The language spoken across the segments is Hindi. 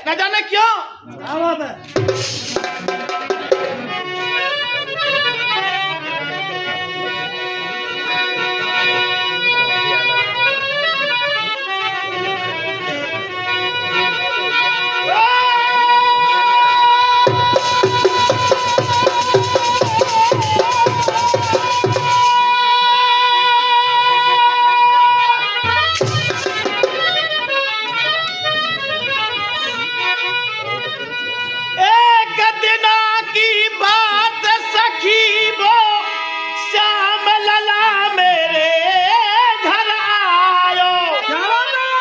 न जाने क्यों। क्या बात है? एक दिना की बात सखी वो श्याम लला मेरे घर आयो। क्या बात है?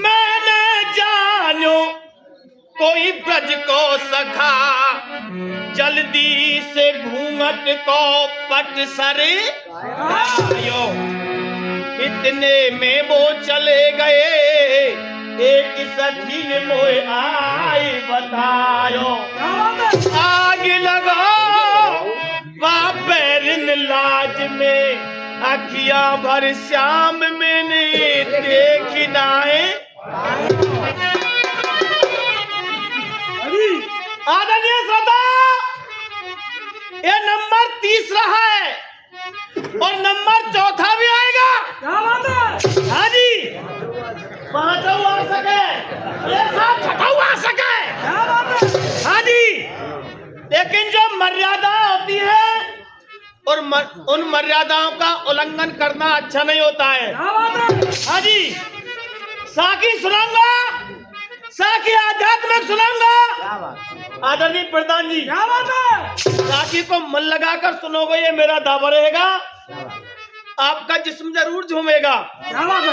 मैंने जानो कोई ब्रज को सखा, जल्दी से घूंघट को पट सरे आयो। इतने में वो चले गए, एक सखी ने मोए आई बतायो। क्या बात है? आग लगाओ बाबेरिन लाज में, अखियां भर श्याम मैंने देखी नाए। अभी आदरणीय श्रोता, ये नंबर 30 रहा है और नंबर 4 भी आएगा। क्या बात है? हाँ जी, 5वां आ सके, एक साथ 6वां आ सके। क्या बात है? हाँ जी, लेकिन जो मर्यादा होती है और उन मर्यादाओं का उल्लंघन करना अच्छा नहीं होता है। क्या बात है? हाँ जी, साकी सुनाऊंगा, साकी आध्यात्मिक सुनाऊंगा। क्या बात? आदरणीय प्रधान जी, क्या बात है? साकी को मन लगाकर सुनोगे, ये मेरा दावा रहेगा, आपका जिस्म जरूर झूमेगा। क्या बात है?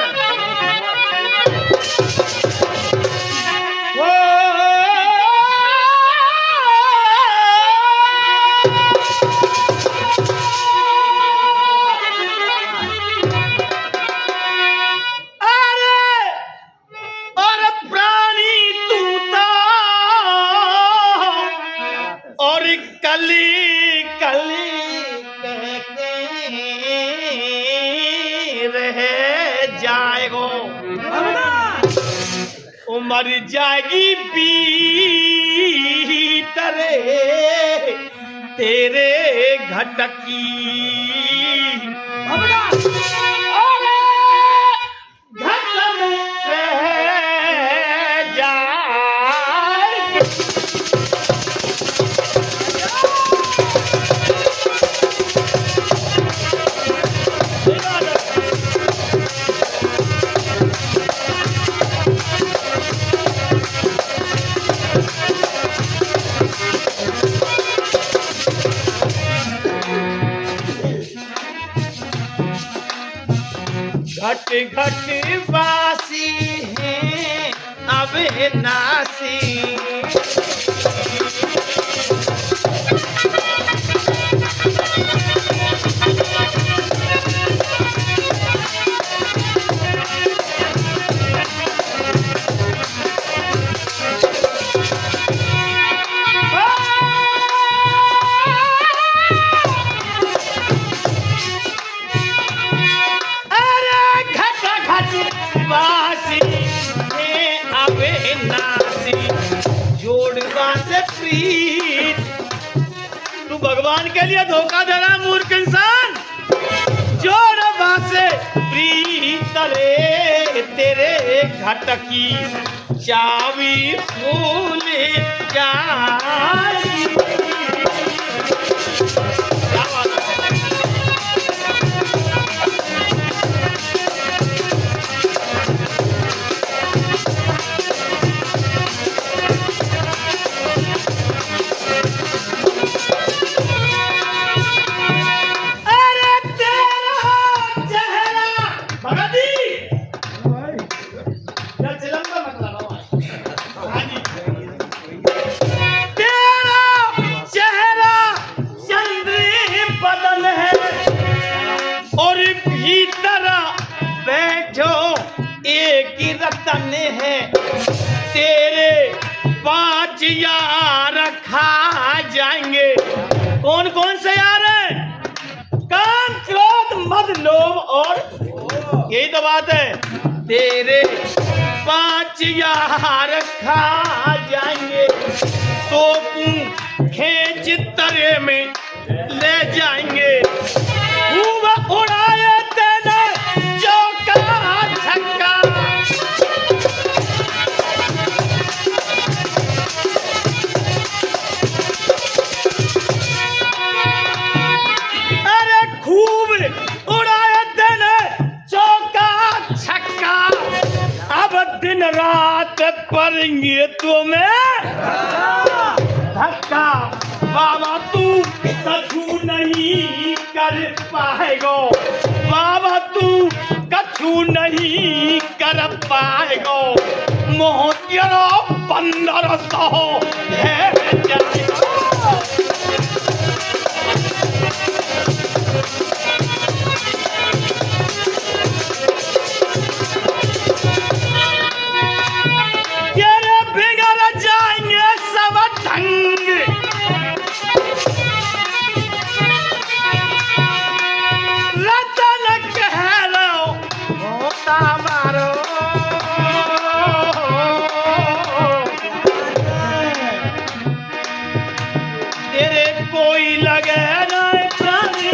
और प्राणी तूता और कली कली कहते रह जाएगो, उमर जाएगी बीतरे तेरे घटकी। और घट में रह जाएगी। घट घट वासी है अब नासी, तू भगवान के लिए धोखा दे रहा मूर्ख इंसान। जोड़ से प्रीत रे तेरे घटकी चावी फूल जाएगी। रतन है तेरे 5 यार खा जाएंगे। कौन कौन से यार हैं? काम, क्रोध, मद, लोभ और यही तो बात है। तेरे 5 यार खा जाएंगे तो खेच तरे में ले जाएंगे। खूब उड़ाए तेने चौका छक्का, अरे खूब उड़ाए तेने चौका छक्का, अब दिन रात पड़ेंगे तुम्हें धक्का। बाबा तू कछु नहीं कर पाएगो, बाबा तू कछु नहीं कर पाएगो, मोहतिया 1500 है जाएगा। तेरे बिगड़ जाएंगे सब ढंग, रतन कह लो होता मारो, तेरे कोई लगे ना प्राणी,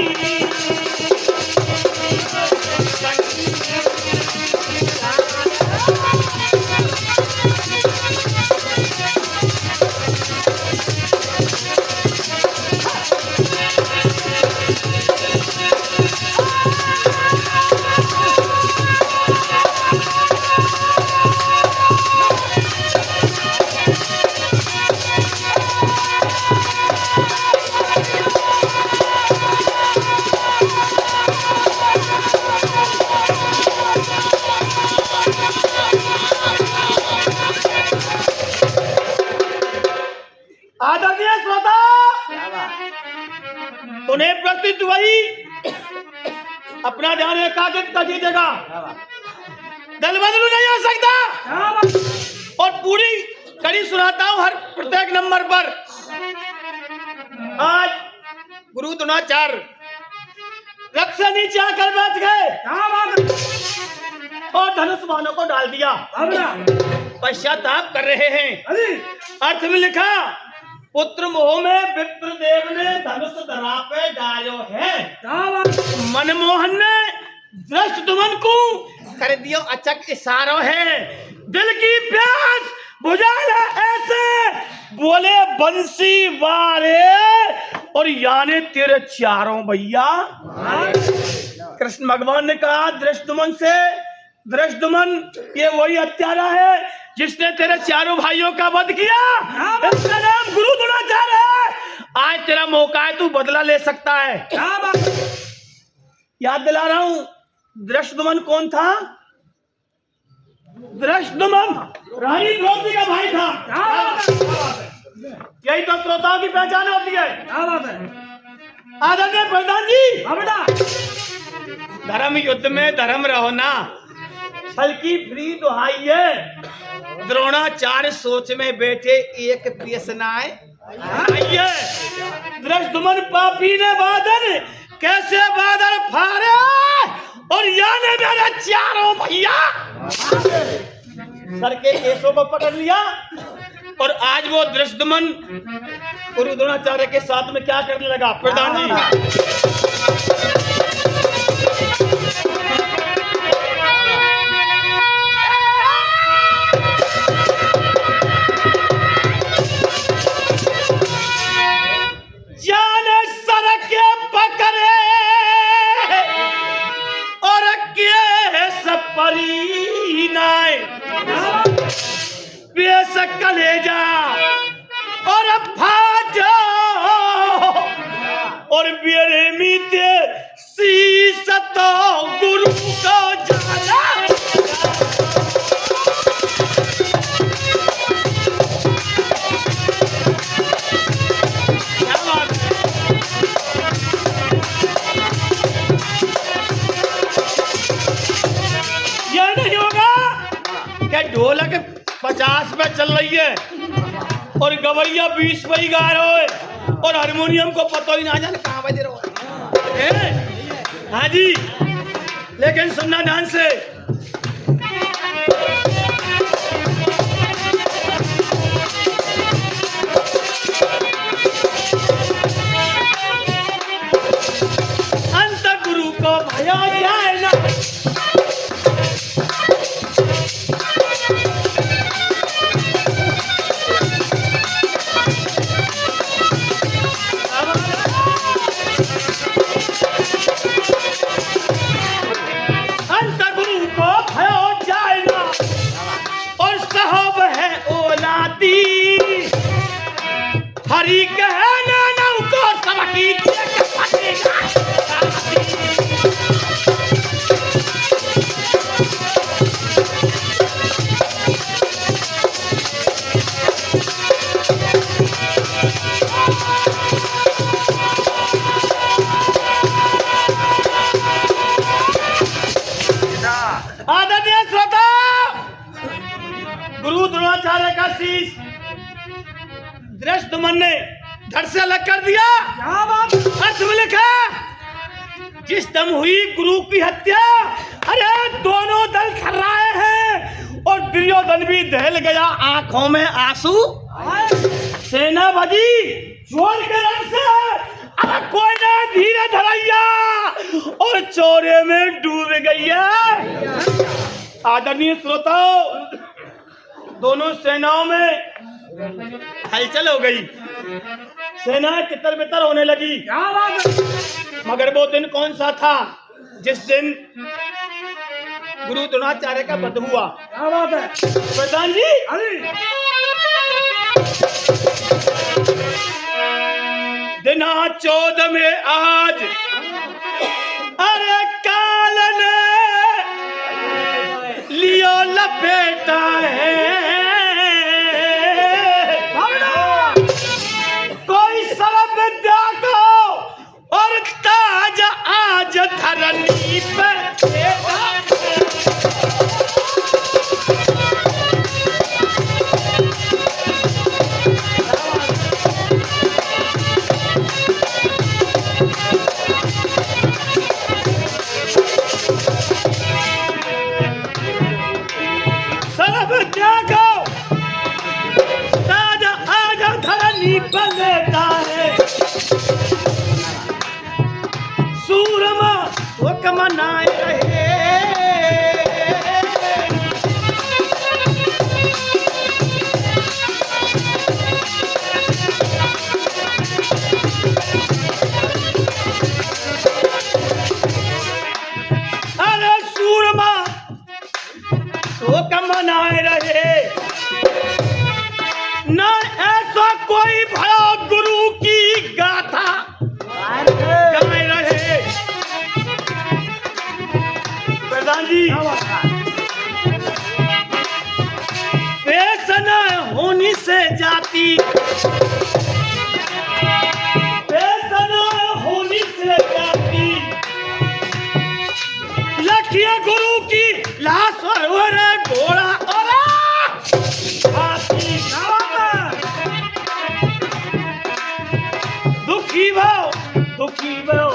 आदरणीय श्रोता, उन्हें प्रस्तुत हुई अपना ध्यान एकाग्रित कर दीजिएगा। दल बदलू नहीं हो सकता और पूरी कड़ी सुनाता हूं हर प्रत्येक नंबर पर। आज गुरु द्रोणाचार्य रथ से नीचे आकर बैठ गए और धनुष बाणों को डाल दिया, पश्चाताप कर रहे हैं। अर्थ में लिखा पुत्र मोह में विप्रदेव ने धनुष धरा पे डालो है, मनमोहन ने दृष्टदुमन को कर दियो अचक इशारो है, दिल की प्यास बुझाना ऐसे बोले बंसी वारे, और याने तेरे चारों भैया। कृष्ण भगवान ने कहा दृष्टदुमन से, दृष्टदुमन ये वही हत्यारा है जिसने तेरे चारों भाइयों का वध किया, इसका नाम गुरु द्रोणाचार्य है। आज तेरा मौका है, तू बदला ले सकता है। याद दिला रहा हूं, दृष्टदुमन कौन था? दृष्टदुमन रानी द्रौपदी का भाई था। यही तो श्रोताओं की पहचान होती है। आदरणीय प्रधान जी, धर्म युद्ध में धर्म रहो ना, छल की फ्री दुहाई है। द्रोणाचार्य सोच में बैठे एक पियसनाए आइए, दृष्टदुमन पापी ने बादल कैसे बादल फाड़े, और याने मेरे चारों भैया सर के केसों को पकड़ लिया। और आज वो दृष्टदुमन गुरु द्रोणाचार्य के साथ में क्या करने लगा प्रधान जी? कलेजा और फाजो और बेरेमीते सीसतो गुरु को जाना। यह नहीं होगा क्या ढोलक 50 पे चल रही है और गवैया 20 पे ही गा रहे हो और हारमोनियम को पता ही ना जाने कहां बज रहा है। हाँ जी, लेकिन सुनना ध्यान से, गुरु द्रोणाचार्य का शीश धृष्टद्युम्न ने धड़ से अलग कर दिया। क्या बात है? अर्थ में लिखा जिस दम हुई गुरु की हत्या, अरे दोनों दल खर्राए हैं और दुर्योधन भी दहल गया आंखों में आंसू। सेना बजी जोर के रंग से, अरे कोई ना धीरे धरैया और चौरे में डूब गई है। आदरणीय श्रोताओं, दोनों सेनाओं में हलचल हो गई, सेनाएं तितर बितर होने लगी। क्या बात है? मगर वो दिन कौन सा था जिस दिन गुरु द्रोणाचार्य का वध हुआ? क्या बात है? प्रधान जी, अरे दिना 14 में आज अरे काल ने लियो लपेटा है, कोई सर्व विद्या को और ताज आज धरनी पे सर्व विद्या को ताज आज धरनी पे लेता है। सूरमा हुक्म मनाए रहे, अरे सूरमा हुक्म मनाए रहे, न ऐसा कोई भयो गुरु की गाथा गाए रहे। प्रधान जी, पेश न होनी से जाती, पेश न होनी से जाती, लखिए गुरु की लाश और घोड़ा और हाथी। दुखी भाव, दुखी भाव,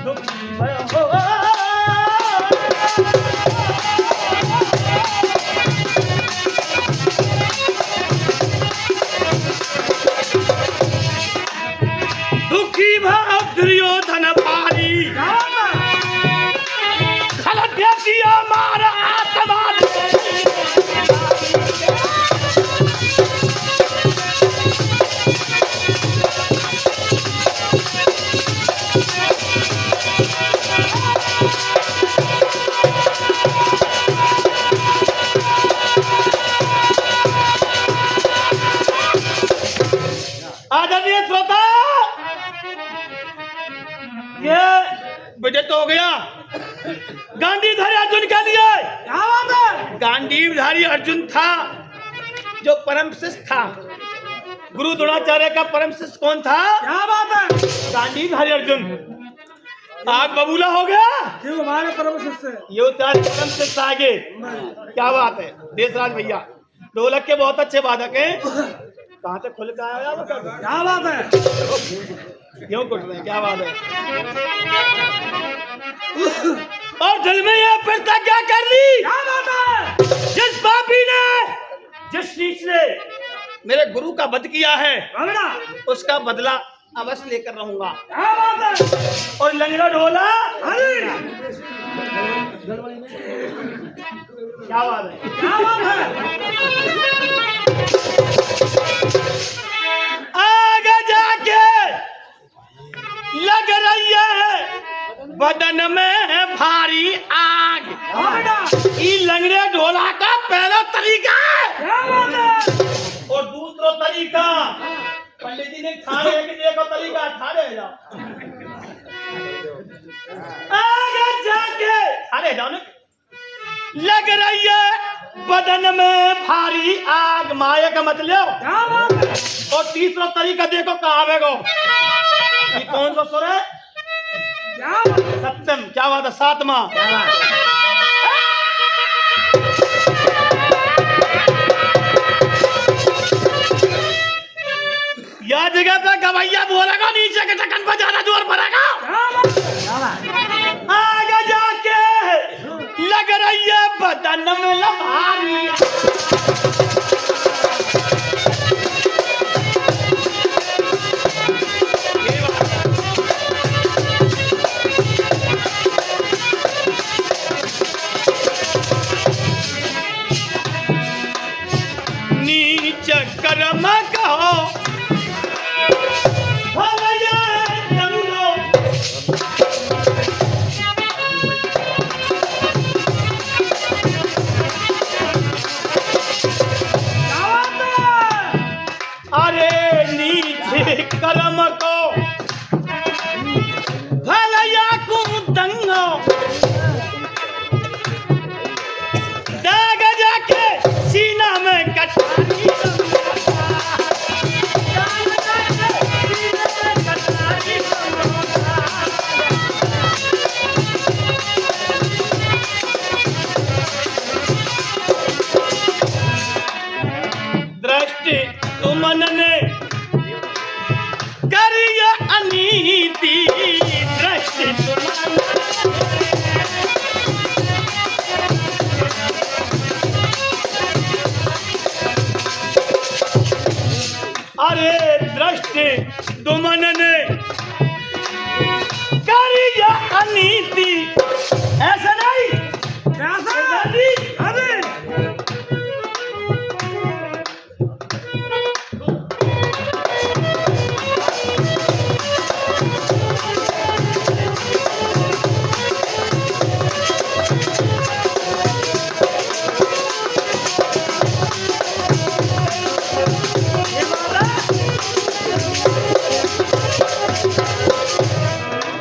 दुखी भाव। दुखी भाव दुर्योधन भारी, खलत दिया मारा आत्मा। आदरणीय श्रोता, ये विजय तो हो गया गांधीधारी अर्जुन के लिए। क्या बात है? गांधीधारी अर्जुन था जो परम शिष्य था। गुरु द्रोणाचार्य का परम शिष्य कौन था? क्या बात है? गांधीधारी अर्जुन। आग बबूला हो गया, क्यों हमारे परम शिष्य? ये उतार परम शिष्य आगे। क्या बात है देशराज भैया, ढोलक के बहुत अच्छे वादक हैं। कहाँ से खुल के आया बता दो। क्या बात है? क्यों कुट रहे हैं? क्या बात है? और दिल में यह प्रतिज्ञा कर ली, क्या बात है? जिस पापी ने, जिस नीच ने मेरे गुरु का वध किया है, बाबड़ा, उसका बदला अवश्य लेकर रहूंगा। क्या बात है? और लंगड़ा ढोला, अरे क्या बात है? क्या बात है? आगे जाके लग रही है बदन में भारी आग। बाबड़ा, ये लंगड़े ढोला का पहला तरीका है। क्या बात है? और दूसरा तरीका पंडित जी ने खाने के देखो तरीका, खाने जाओ आगे जाके, खाने जाओ ना। लग रही है बदन में भारी आग, माया का मतलब। क्या बात है? और तीसरा तरीका देखो कहाँ बेगो, ये कौन सा सुर है? क्या बात है? सत्यम। क्या बात है? सातवां। मेल भारी। नीच कर्म कहो भल जाए जंगलो। क्या बात है? अरे नीच कर्म को भल या कुदंगो। दाग जाके सीना में कटारी। दृष्टि तुमन ने करिया अनीति। दृष्टि तुमन अरे दृष्टि तुमन ने करिया अनीति। ऐसा नहीं कैसा? अरे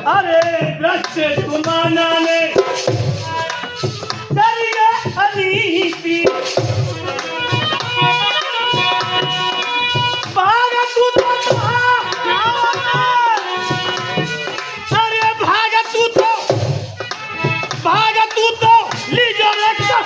अरे दृष्टि तुमन ने करिया अनीति। भाग तू तो अरे भाग तू तो लीजो रक्षा।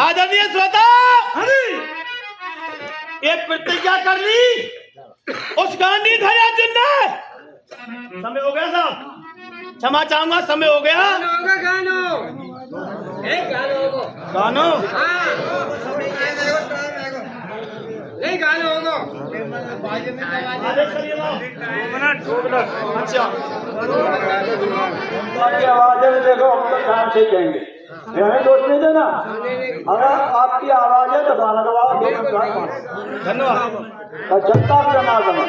आदरणीय श्रोता, एक प्रतिज्ञा कर ली उस गांधी धरे जिन्ने। समय हो गया साहब, क्षमा चाहूंगा, समय हो गया। गानो आदेश करिए ना। 2 मिनट। अच्छा आपकी आवाजें में देखो, हम तो काम से जाएंगे, हमें दोष नहीं देना। अगर आपकी आवाज है तो गाना गवाओ। धन्यवाद। जनता का नाम बना।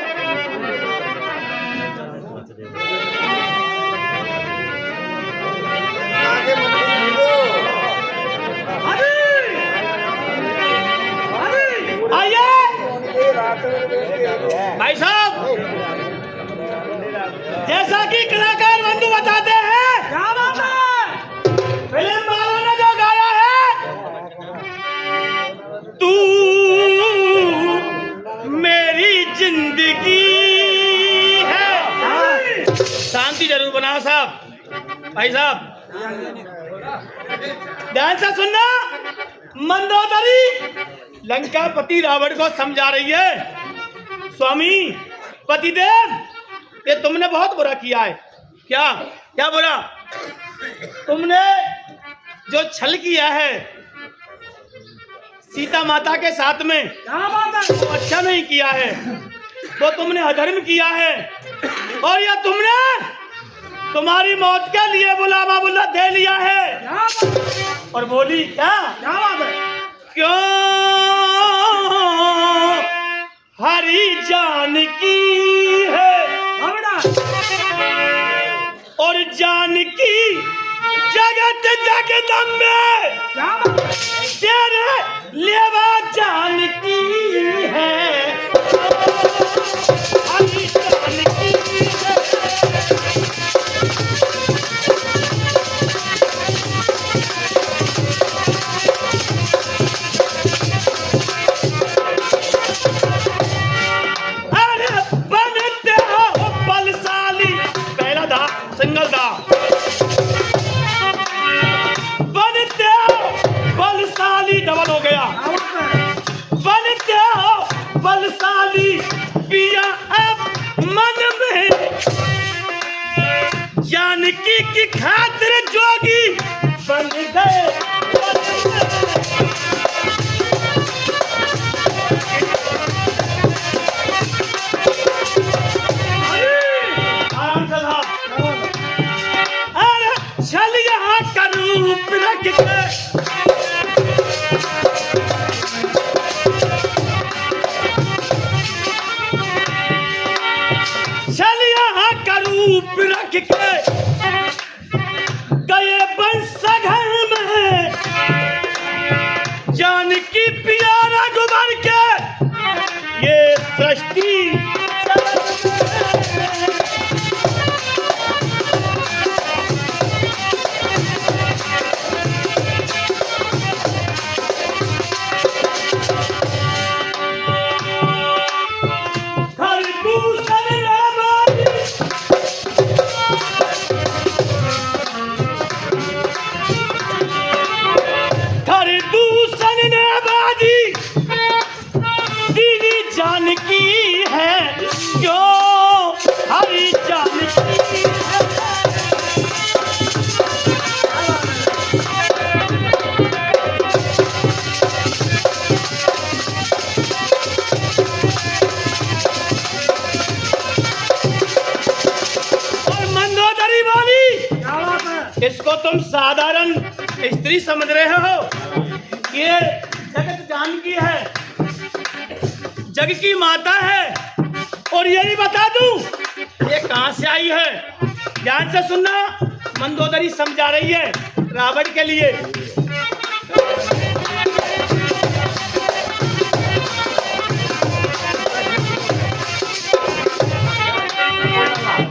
आइए भाई साहब, जैसा कि कलाकार बंधु बताते हैं, क्या बात है? फिल्म वालों ने जो गाया है, तू मेरी जिंदगी है। शांति जरूर बनाओ साहब। भाई साहब ध्यान से सुनना। मंदोदरी लंकापति रावण को समझा रही है, स्वामी पतिदेव, ये तुमने बहुत बुरा किया है। क्या क्या बुरा? तुमने जो छल किया है सीता माता के साथ में, क्या बात है? वो अच्छा नहीं किया है, वो तुमने अधर्म किया है। और यह तुमने तुम्हारी मौत के लिए बुलावा बुला दे लिया है। क्या बात है? और बोली क्या? क्या बात है? क्यों हरी जानकी है और जानकी जगत जगदम्बे, क्या बात है? तेरे लेवा जानकी है। जोगी की खातिर जोगी बन गए। आराम से साहब। अरे चल यहाँ का रूप रख के रूप रख के गए बंसघर में, जानकी प्यारा गुबर के ये सृष्टि जानकी है जो हरी जानकी है। और मंदोदरी बोली, इसको तुम साधारण स्त्री समझ रहे हो, ये जगत जानकी है, जग की माता है। और ये भी बता दूं ये कहां से आई है, ध्यान से सुनना। मंदोदरी समझा रही है रावण के लिए।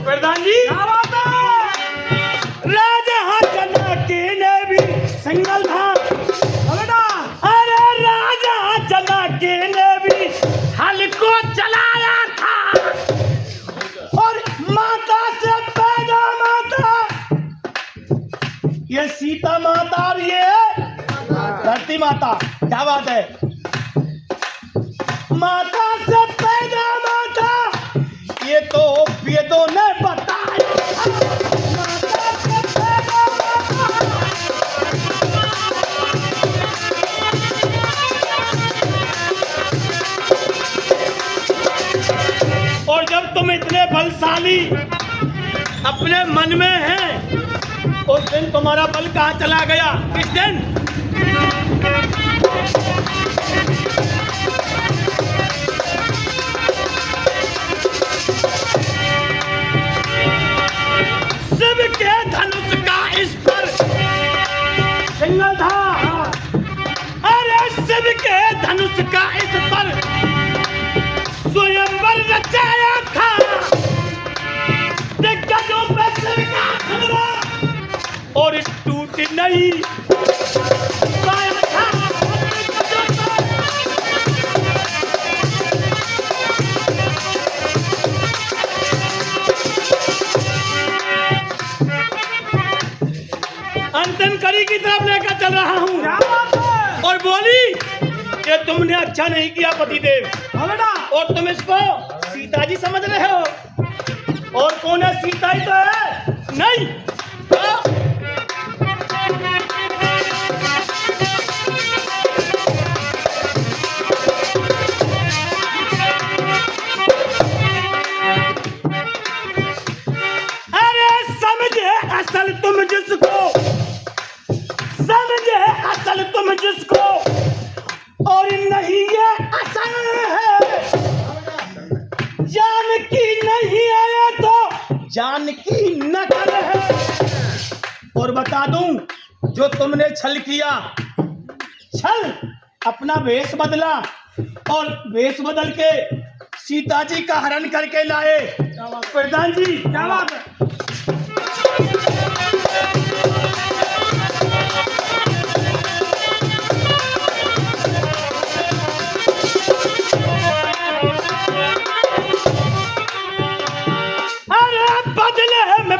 प्रधान जी राजा जनकी ने भी सिंगल था। अरे राजा जनकी ने भी हल को चलाया था, और माता से पैदा माता ये सीता माता और ये धरती माता। क्या बात है, माता से पैदा माता ये तो वेदों ने बताया। माता से पैदा माता और जब तुम इतने बलशाली अपने मन में हैं, उस दिन तुम्हारा बल कहाँ चला गया? किस दिन? शिव के धनुष का इस पर सिंगल था। अरे शिव के धनुष का इस पर स्वयंवर रचाया था। दिग्गजों पे सिर का खतरा और टूट नहीं पाया था। अंतिम कड़ी की तरफ लेकर चल रहा हूँ। और बोली कि तुमने अच्छा नहीं किया पतिदेव, और तुम इसको सीता जी समझ रहे हो। और कौन है? सीता ही तो है। नहीं अरे समझे असल तुम जिसको, समझे असल तुम जिसको, और नहीं ये असल है। जानकी नहीं है तो जानकी नकल है। और बता दूं जो तुमने छल किया, छल अपना वेश बदला और वेश बदल के सीता जी का हरण करके लाए। प्रधान जी क्या बात है?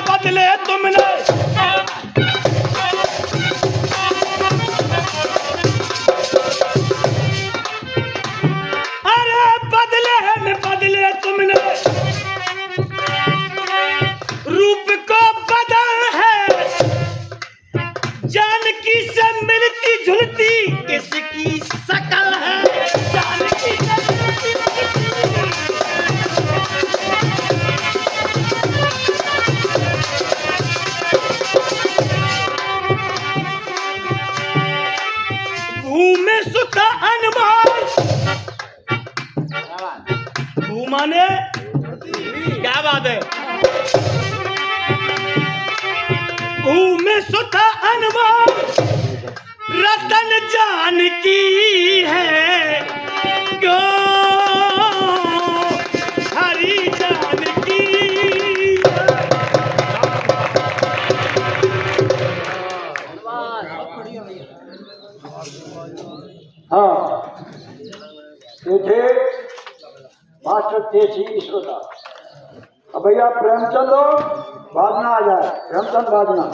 बदले तुमने अरे बदले तुमने रूप को बदल है। माने क्या बात है। में सुधा अनमोल रतन जानकी है क्यों हरी जानकी। हाँ ये थे मास्टर तेजी श्रोता। अब भैया प्रेमचंद हो बाजना आ जाए, प्रेमचंद बाजना।